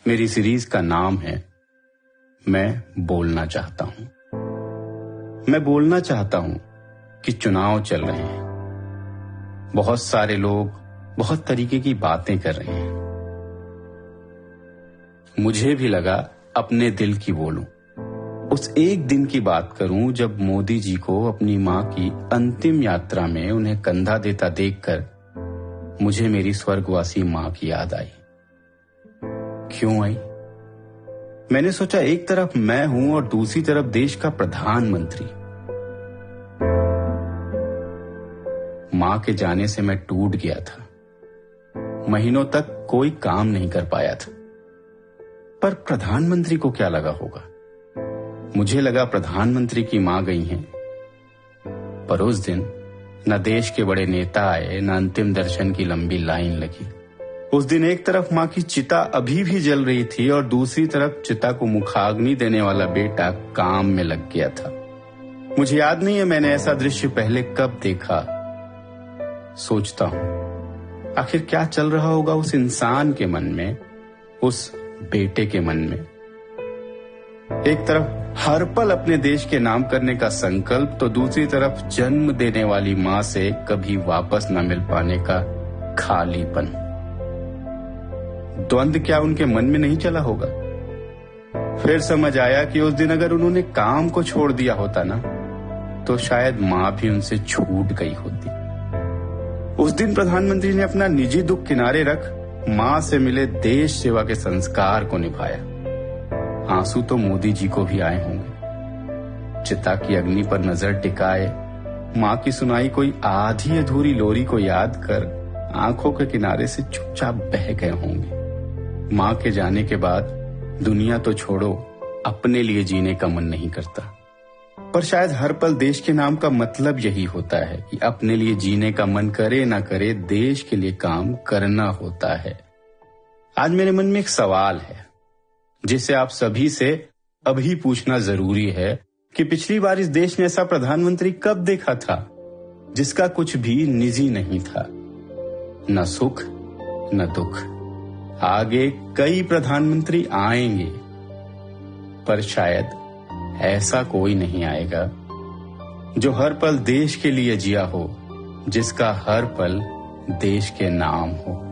मेरी सीरीज का नाम है मैं बोलना चाहता हूं। मैं बोलना चाहता हूं कि चुनाव चल रहे हैं। बहुत सारे लोग बहुत तरीके की बातें कर रहे हैं। मुझे भी लगा अपने दिल की बोलूं। उस एक दिन की बात करूं जब मोदी जी को अपनी मां की अंतिम यात्रा में उन्हें कंधा देता देखकर मुझे मेरी स्वर्गवासी मां की याद आई। क्यों आई? मैंने सोचा, एक तरफ मैं हूं और दूसरी तरफ देश का प्रधानमंत्री। मां के जाने से मैं टूट गया था। महीनों तक कोई काम नहीं कर पाया था। पर प्रधानमंत्री को क्या लगा होगा? मुझे लगा प्रधानमंत्री की मां गई हैं। पर उस दिन न देश के बड़े नेता आए, न अंतिम दर्शन की लंबी लाइन लगी। उस दिन एक तरफ मां की चिता अभी भी जल रही थी और दूसरी तरफ चिता को मुखाग्नि देने वाला बेटा काम में लग गया था। मुझे याद नहीं है मैंने ऐसा दृश्य पहले कब देखा। सोचता हूं, आखिर क्या चल रहा होगा उस इंसान के मन में, उस बेटे के मन में। एक तरफ हर पल अपने देश के नाम करने का संकल्प, तो दूसरी तरफ जन्म देने वाली मां से कभी वापस न मिल पाने का खालीपन। द्वंद्व क्या उनके मन में नहीं चला होगा? फिर समझ आया कि उस दिन अगर उन्होंने काम को छोड़ दिया होता ना, तो शायद मां भी उनसे छूट गई होती। उस दिन प्रधानमंत्री ने अपना निजी दुख किनारे रख मां से मिले देश सेवा के संस्कार को निभाया। आंसू तो मोदी जी को भी आए होंगे। चिता की अग्नि पर नजर टिकाए मां की सुनाई कोई आधी अधूरी लोरी को याद कर आंखों के किनारे से चुपचाप बह गए होंगे। मां के जाने के बाद दुनिया तो छोड़ो, अपने लिए जीने का मन नहीं करता। पर शायद हर पल देश के नाम का मतलब यही होता है कि अपने लिए जीने का मन करे ना करे, देश के लिए काम करना होता है। आज मेरे मन में एक सवाल है जिसे आप सभी से अभी पूछना जरूरी है कि पिछली बार इस देश ने ऐसा प्रधानमंत्री कब देखा था जिसका कुछ भी निजी नहीं था, न सुख न दुख। आगे कई प्रधानमंत्री आएंगे, पर शायद ऐसा कोई नहीं आएगा जो हर पल देश के लिए जिया हो, जिसका हर पल देश के नाम हो।